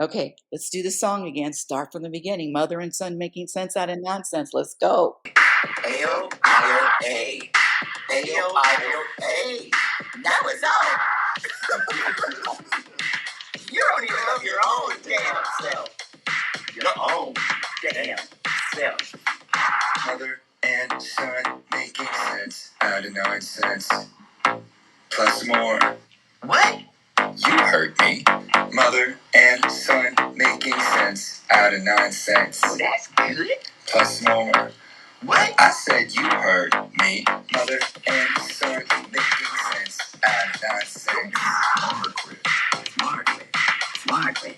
Okay, let's do the song again. Start from the beginning. Mother and son making sense out of nonsense. Let's go. A-O-I-O-A. A-O-I-O-A. Now it's on. You don't even know your own damn self. Your own damn self. Mother and son making sense out of nonsense. Plus more. What? You heard me. Mother and son making sense out of nonsense. Oh, that's good. Plus more. What? I said you heard me. Mother and son making sense out of nonsense. Smartly.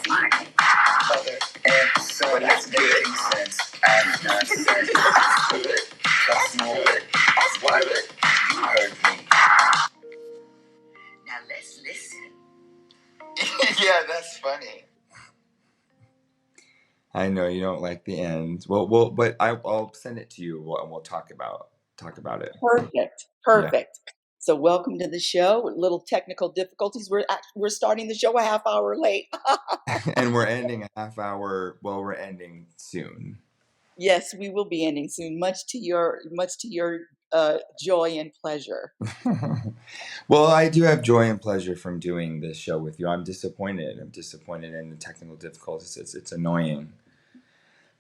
Mother and son making sense out of nonsense. Plus more. What? You heard me. Now let's listen. Yeah, that's funny. I know you don't like the end. But I'll send it to you and we'll talk about it. Perfect. Yeah. So welcome to the show. With little technical difficulties, we're starting the show a half hour late. And we're ending a half hour. Well, we're ending soon. Yes, we will be ending soon. Much to your joy and pleasure. Well, I do have joy and pleasure from doing this show with you. I'm disappointed in the technical difficulties. It's annoying.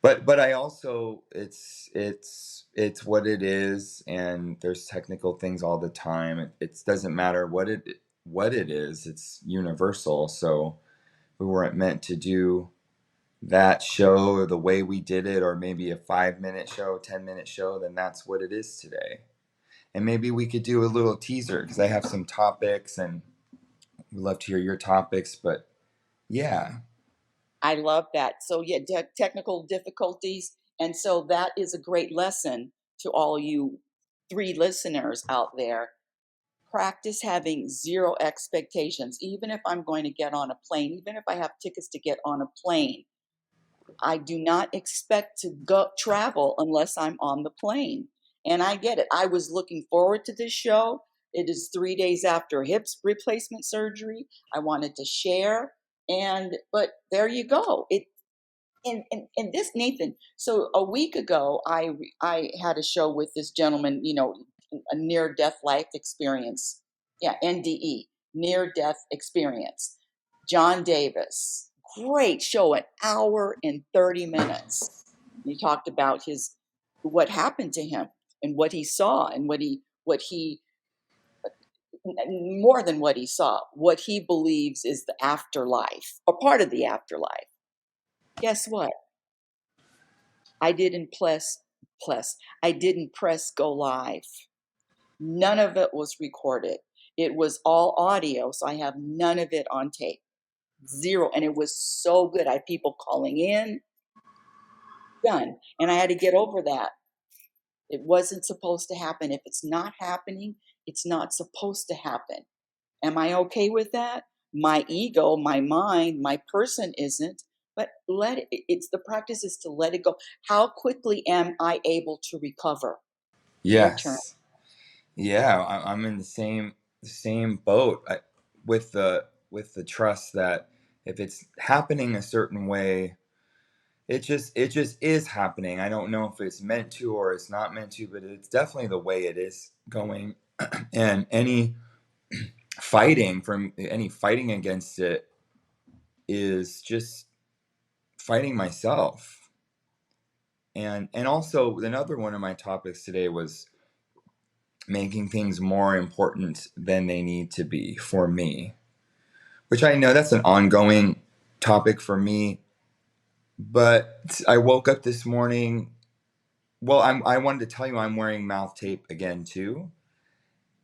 But I also it's what it is, and there's technical things all the time. It doesn't matter what it is. It's universal. So we weren't meant to do that show the way we did it, or maybe a 5-minute show, 10-minute show. Then that's what it is today. And maybe we could do a little teaser because I have some topics, and we'd love to hear your topics. But yeah. I love that. So yeah, technical difficulties. And so that is a great lesson to all you 3 listeners out there. Practice having zero expectations. Even if I'm going to get on a plane, even if I have tickets to get on a plane, I do not expect to go travel unless I'm on the plane. And I get it. I was looking forward to this show. It is 3 days after hip replacement surgery. I wanted to share. But there you go. And this, Nathan. So a week ago, I had a show with this gentleman, a near death life experience. Yeah, NDE, near death experience. John Davis. Great show, an hour and 30 minutes. He talked about what happened to him and what he saw and what he more than what he saw, what he believes is the afterlife or part of the afterlife. Guess what? I didn't I didn't press go live. None of it was recorded. It was all audio, so I have none of it on tape. Zero. And it was so good. I had people calling in. Done. And I had to get over that. It wasn't supposed to happen. If it's not happening, it's not supposed to happen. Am I okay with that? My ego, my mind, my person isn't. But it's the practice is to let it go. How quickly am I able to recover? Yes. Your turn. Yeah, I'm in the same boat with the trust that if it's happening a certain way, it just is happening. I don't know if it's meant to or it's not meant to, but it's definitely the way it is going. And any fighting against it is just fighting myself. And also another one of my topics today was making things more important than they need to be for me, which I know that's an ongoing topic for me. But I woke up this morning. Well, I wanted to tell you I'm wearing mouth tape again too,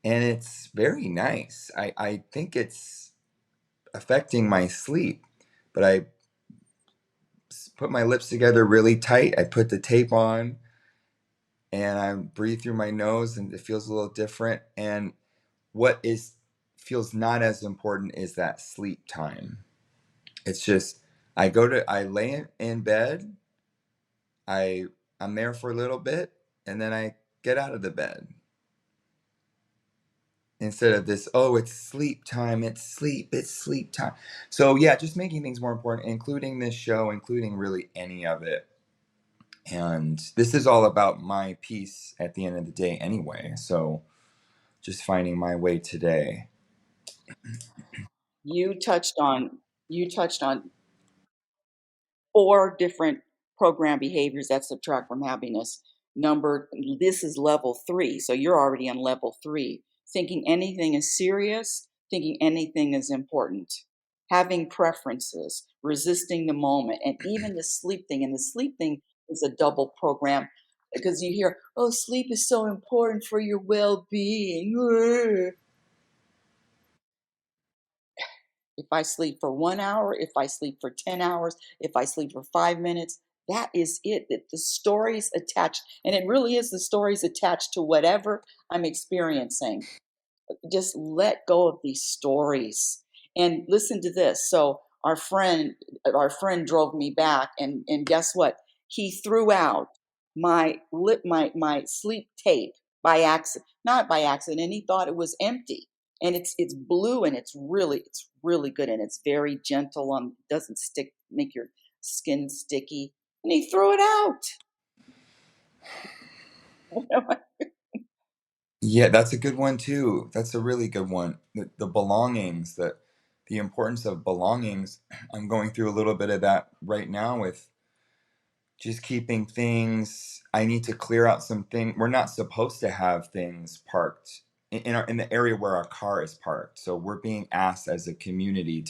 and it's very nice. I think it's affecting my sleep, but I put my lips together really tight. I put the tape on, and I breathe through my nose, and it feels a little different. And what feels not as important is that sleep time. It's just I lay in bed, I'm there for a little bit, and then I get out of the bed. instead of this, oh, it's sleep time, it's sleep time. So yeah, just making things more important, including this show, including really any of it. And this is all about my peace at the end of the day anyway. So just finding my way today. You touched on you touched on 4 different program behaviors that subtract from happiness. This is level 3, so you're already on level 3. Thinking anything is serious, thinking anything is important, having preferences, resisting the moment, and even the sleep thing. And the sleep thing is a double program because you hear, oh, sleep is so important for your well being. If I sleep for 1 hour, if I sleep for 10 hours, if I sleep for 5 minutes, that is it. The stories attached, and it really is the stories attached to whatever I'm experiencing. Just let go of these stories and listen to this. So our friend drove me back, and guess what? He threw out my sleep tape by accident, not by accident, and he thought it was empty. And it's blue, and it's really good, and it's very gentle on, doesn't stick, make your skin sticky. And he threw it out. Yeah, that's a good one too. That's a really good one. The belongings, the importance of belongings. I'm going through a little bit of that right now with just keeping things. I need to clear out some things. We're not supposed to have things parked in the area where our car is parked. So we're being asked as a community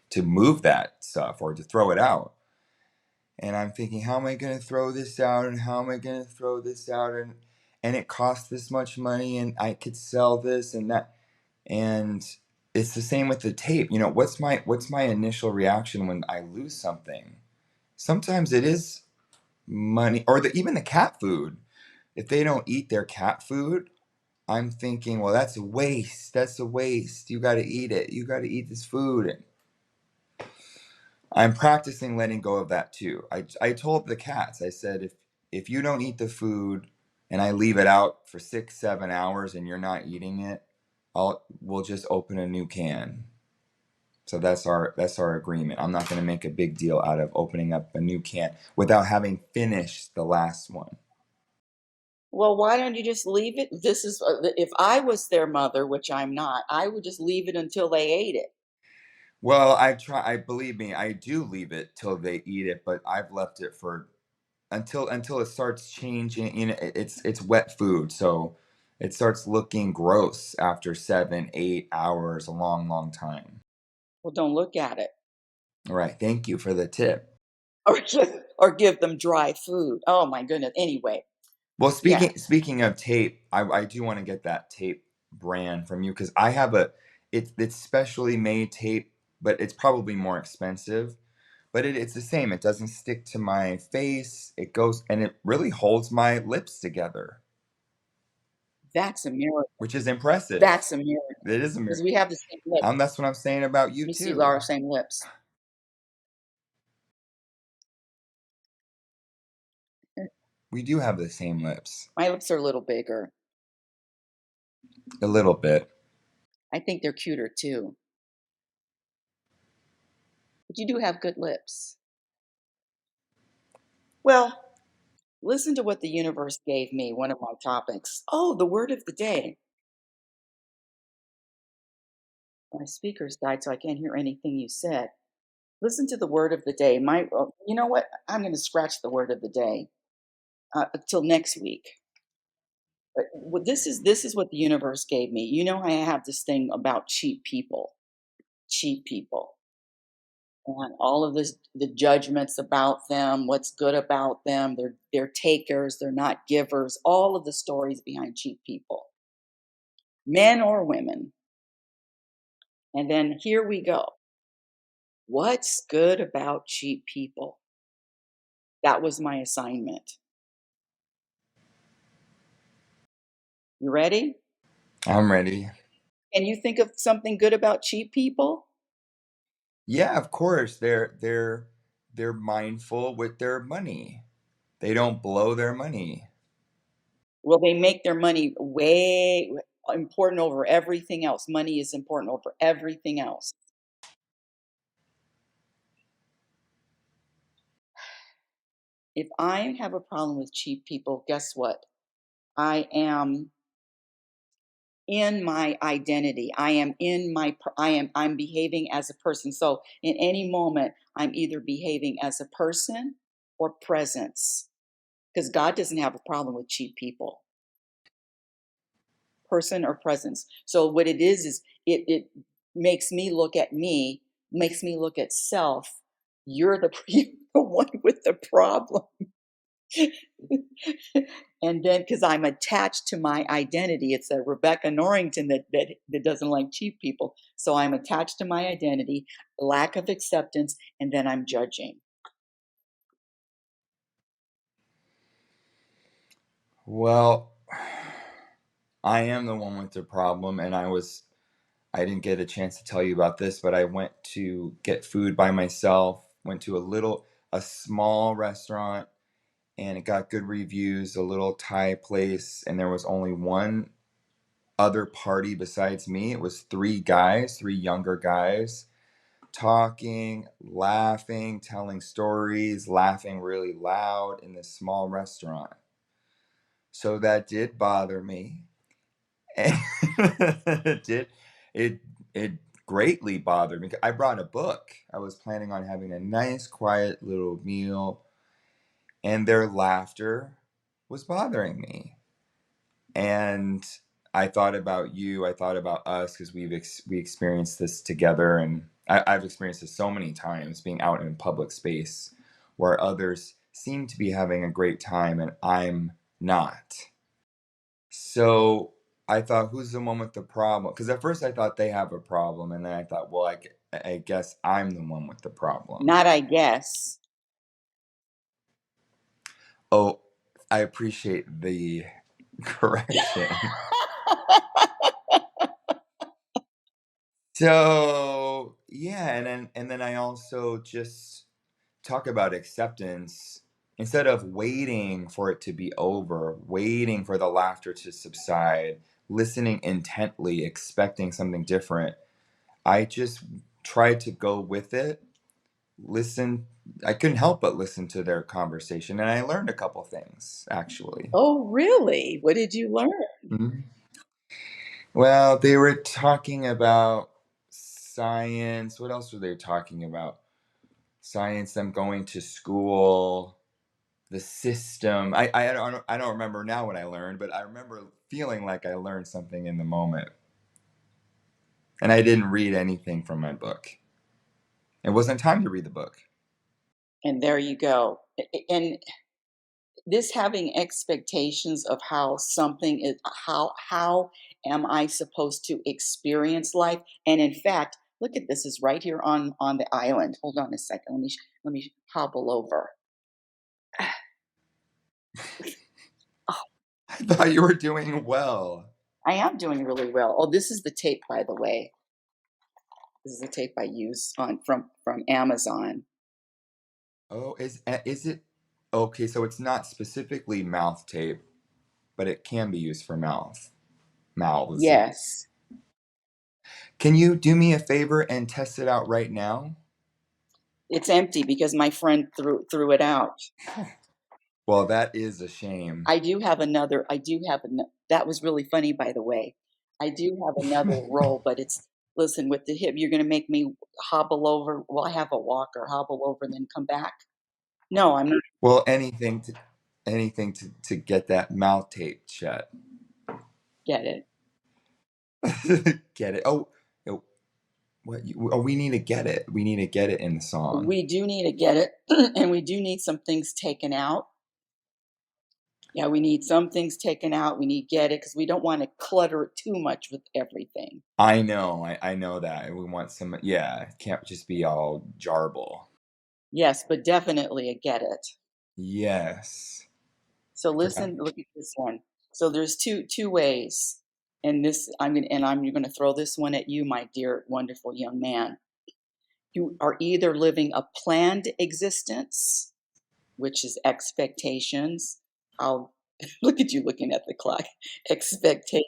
to move that stuff or to throw it out. And I'm thinking, how am I going to throw this out, and how am I going to throw this out, and it costs this much money, and I could sell this and that. And it's the same with the tape. You know, what's my initial reaction when I lose something? Sometimes it is money, or even the cat food. If they don't eat their cat food, I'm thinking, well, that's a waste. That's a waste. You got to eat it. You got to eat this food. And I'm practicing letting go of that too. I told the cats, I said, if you don't eat the food and I leave it out for 6 7 hours and you're not eating it, we'll just open a new can. So that's our agreement. I'm not going to make a big deal out of opening up a new can without having finished the last one. Well, why don't you just leave it? This is if I was their mother, which I'm not, I would just leave it until they ate it. Well, I try. I believe me, I do leave it till they eat it, but I've left it for until it starts changing. You know, it's wet food, so it starts looking gross after 7 8 hours, a long long time. Well, don't look at it. All right, thank you for the tip. Or or give them dry food. Oh my goodness. Anyway, Well, yeah, speaking of tape, I do want to get that tape brand from you because I have it's specially made tape, but it's probably more expensive. But it's the same. It doesn't stick to my face. It goes and it really holds my lips together, that's a miracle. which is impressive. That's a miracle It is a because miracle. we have the same lips. That's what I'm saying about you We see too. our same lips. We do have the same lips, My lips are a little bigger. a little bit. I think they're cuter too. But you do have good lips. Well, listen to what the universe gave me, one of my topics. Oh, the word of the day. My speakers died, so I can't hear anything you said. Listen to the word of the day. You know what? I'm going to scratch the word of the day until next week. But this is what the universe gave me. You know, I have this thing about cheap people, and all of this, the judgments about them, what's good about them. They're takers, they're not givers. All of the stories behind cheap people, men or women. And then here we go. What's good about cheap people? That was my assignment. You ready? I'm ready. Can you think of something good about cheap people? Yeah, of course. They're mindful with their money. They don't blow their money. Well, they make their money way. important over everything else. Money is important over everything else. If I have a problem with cheap people, guess what? I am in my identity. I'm behaving as a person. So in any moment, I'm either behaving as a person or presence, because God doesn't have a problem with cheap people. Person or presence. So what it is it makes me look at me, makes me look at self. You're the you're the one with the problem. And then because I'm attached to my identity, it's a Rebecca Norrington that doesn't like cheap people. So I'm attached to my identity, lack of acceptance, and then I'm judging. Well, I am the one with the problem, and I didn't get a chance to tell you about this, but I went to get food by myself, went to a small restaurant, and it got good reviews, a little Thai place, and there was only one other party besides me. It was three guys, three younger guys, talking, laughing, telling stories, laughing really loud in this small restaurant. So that did bother me. And it did it it greatly bothered me. I brought a book. I was planning on having a nice quiet little meal, and their laughter was bothering me. And I thought about you. I thought about us because we experienced this together, and I've experienced this so many times being out in public space where others seem to be having a great time and I'm not. So I thought, who's the one with the problem? Because at first I thought they have a problem, and then I thought, well, I guess I'm the one with the problem. Not I guess. Oh, I appreciate the correction. So yeah, and then I also just talk about acceptance instead of waiting for it to be over, waiting for the laughter to subside, listening intently, expecting something different. I just tried to go with it, listen. I couldn't help but listen to their conversation, and I learned a couple things actually. Oh, really? What did you learn? Mhm. Well, they were talking about science. What else were they talking about? Science, them going to school, the system. I don't remember now what I learned, but I remember feeling like I learned something in the moment. And I didn't read anything from my book. It wasn't time to read the book. And there you go. And this having expectations of how something is, how am I supposed to experience life? And in fact, look at this, is right here on the island. Hold on a second. Let me hobble over. Oh, I thought you were doing well. I am doing really well. Oh, this is the tape, by the way. This is the tape I use on from Amazon. Oh, is it okay? So it's not specifically mouth tape, but it can be used for mouths. Yes. Can you do me a favor and test it out right now? It's empty because my friend threw it out. Well, that is a shame. I do have that was really funny, by the way. I do have another roll, but it's, listen, with the hip, you're gonna make me hobble over. Well, I have a walker, hobble over and then come back. No, I'm not. Well, anything to get that mouth tape shut. Get it. Get it? Oh, what? We need to get it. We need to get it in the song. We do need to get it, and we do need some things taken out. Yeah, we need some things taken out. We need get it because we don't want to clutter it too much with everything. I know. I know that. We want some. Yeah, it can't just be all jarble. Yes, but definitely a get it. Yes. So Forgot. listen, look at this one. So there's two ways, and this I'm gonna throw this one at you, my dear, wonderful young man. You are either living a planned existence, which is expectations. I'll look at you looking at the clock. Expectation.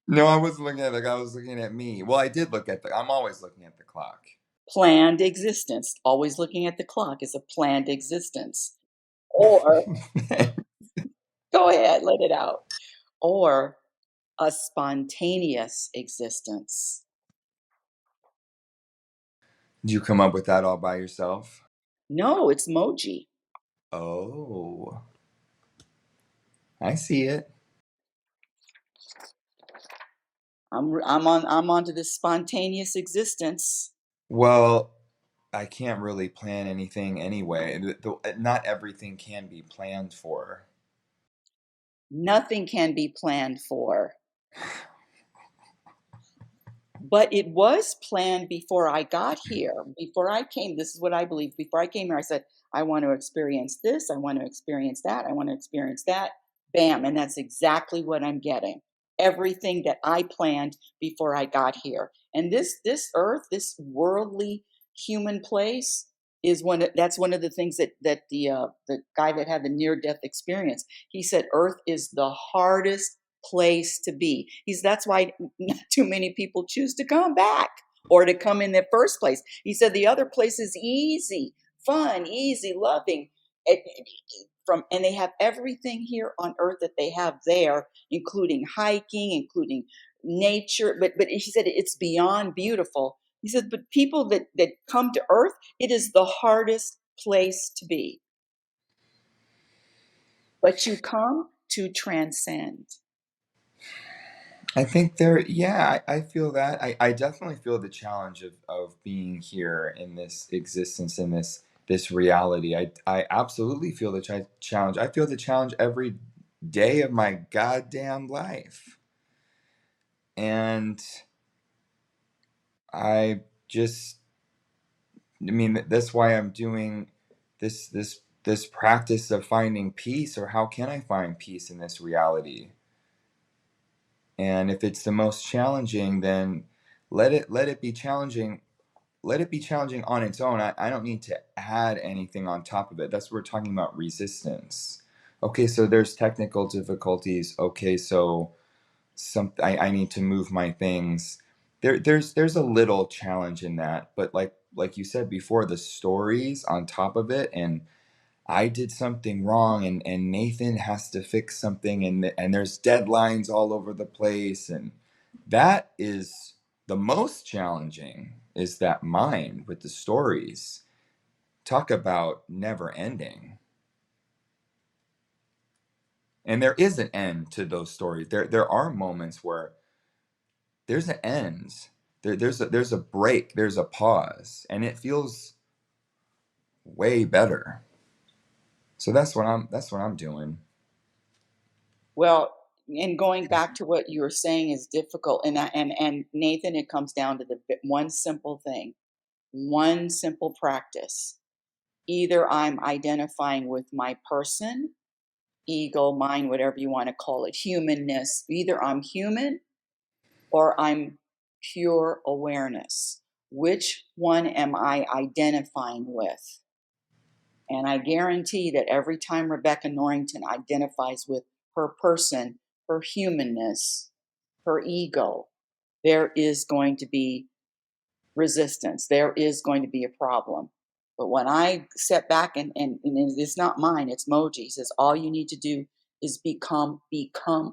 No, I wasn't looking at the clock. I was looking at me. Well, I did look at the. I'm always looking at the clock. Planned existence. Always looking at the clock is a planned existence. Or, go ahead, let it out. Or a spontaneous existence. Did you come up with that all by yourself? No, it's Moji. Oh, I see it. I'm onto this spontaneous existence. Well, I can't really plan anything anyway. Not everything can be planned for. Nothing can be planned for. But it was planned before I got here. Before I came, this is what I believe. Before I came here, I said, I want to experience this. I want to experience that. I want to experience that. Bam. And that's exactly what I'm getting. Everything that I planned before I got here. And this earth, this worldly human place is that's one of the things that the guy that had the near death experience, he said earth is the hardest place to be. That's why not too many people choose to come back or to come in the first place. He said the other place is easy, fun, easy, loving. And they have everything here on earth that they have there, including hiking, including nature. But he said it's beyond beautiful. He said, but people that come to earth, it is the hardest place to be. But you come to transcend. I think yeah, I feel that. I definitely feel the challenge of being here in this existence, in this reality. I absolutely feel the challenge. I feel the challenge every day of my goddamn life. And I just, I mean, that's why I'm doing this practice of finding peace, or how can I find peace in this reality? And if it's the most challenging, then let it be challenging. Let it be challenging on its own. I don't need to add anything on top of it. That's what we're talking about, resistance. Okay, so there's technical difficulties. Okay, so I need to move my things. There's a little challenge in that, but like you said before, the stories on top of it, and I did something wrong, and Nathan has to fix something, and there's deadlines all over the place, and that is the most challenging, is that mind with the stories. Talk about never ending. And there is an end to those stories. There are moments where there's an end. There's a break, there's a pause, and it feels way better. So that's what I'm doing. Well, and going back to what you were saying is difficult, and Nathan, it comes down to one simple thing, one simple practice. Either I'm identifying with my person, ego, mind, whatever you want to call it, humanness. Either I'm human or I'm pure awareness. Which one am I identifying with? And I guarantee that every time Rebecca Norrington identifies with her person, her humanness, her ego, there is going to be resistance. There is going to be a problem. But when I step back and it's not mine, it's Moji. He says, all you need to do is become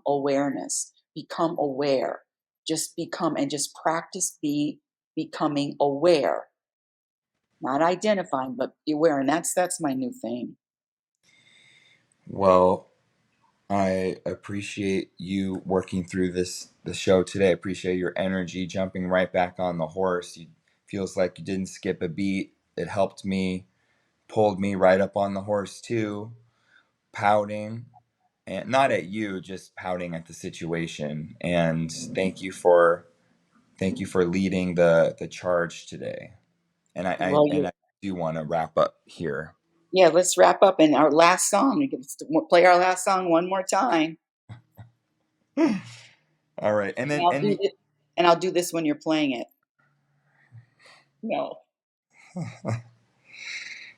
awareness, become aware. Just become and just practice becoming aware. Not identifying, but aware. And that's my new thing. Well, I appreciate you working through the show today. I appreciate your energy, jumping right back on the horse. You feels like you didn't skip a beat. It helped me, pulled me right up on the horse too, pouting, and not at you, just pouting at the situation. And thank you for leading the charge today. And Well, I do want to wrap up here. yeah, let's wrap up in our last song. We can play our last song one more time. All right, and And then I'll do this when you're playing it. No.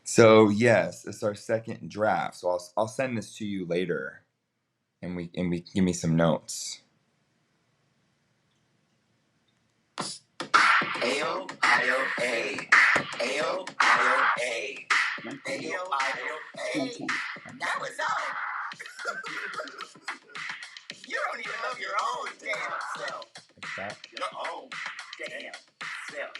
so yes, it's our second draft. So I'll send this to you later, and we give me some notes. A-O-I-O-A. A-O-I-O-A. A-O-I-O-A. That was all. You don't even love your own damn self. That? Your own damn self.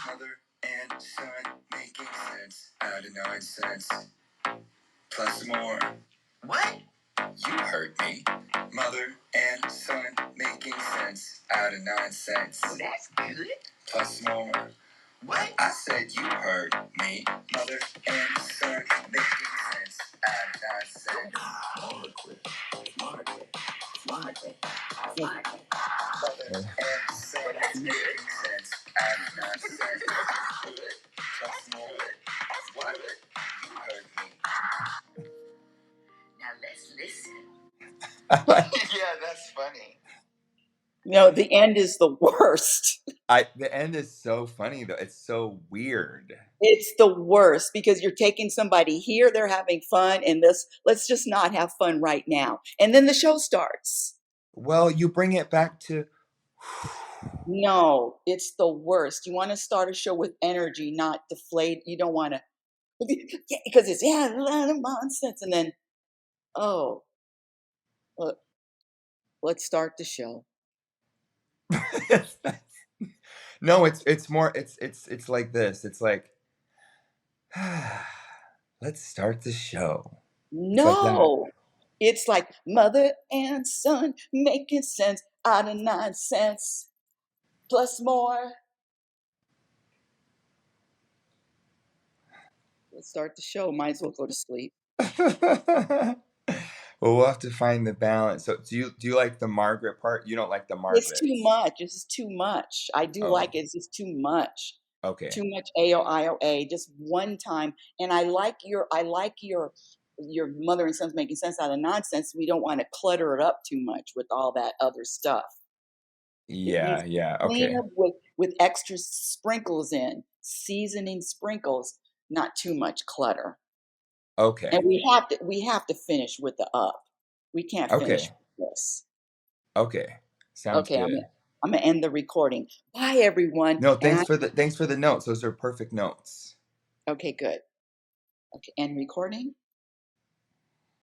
Mother and son making sense out of nonsense. Plus more. What? You heard me. Mother and son making sense out of nonsense. Oh, that's good. Plus more. What? I said you heard me. Mother and son making sense out of nonsense. Mother and son making sense out of nonsense. Plus more. What? You heard me. Now let's listen. Yeah, that's funny. No, the end is the worst. The end is so funny though. It's so weird. It's the worst because you're taking somebody here, they're having fun, and let's just not have fun right now. And then the show starts. Well, you bring it back to. No, it's the worst. You want to start a show with energy, not deflate. You don't want to, because it's a lot of nonsense. And then, oh, look, let's start the show. No, it's more. It's like this. It's like, let's start the show. No, it's like mother and son making sense out of nonsense. Plus more. Let's start the show. Might as well go to sleep. Well, we'll have to find the balance. So, do you like the Margaret part? You don't like the Margaret? It's too much. This is too much. I do like it. It's just too much. Okay. Too much AOIOA. Just one time. And I like your mother and sons making sense out of nonsense. We don't want to clutter it up too much with all that other stuff. Yeah, yeah. Okay. With extra sprinkles in, seasoning sprinkles, not too much clutter. Okay. And we have to finish with the up. We can't finish with this. Okay. Sounds good. I'm gonna end the recording. Bye everyone. No, thanks for the notes. Those are perfect notes. Okay, good. Okay, end recording.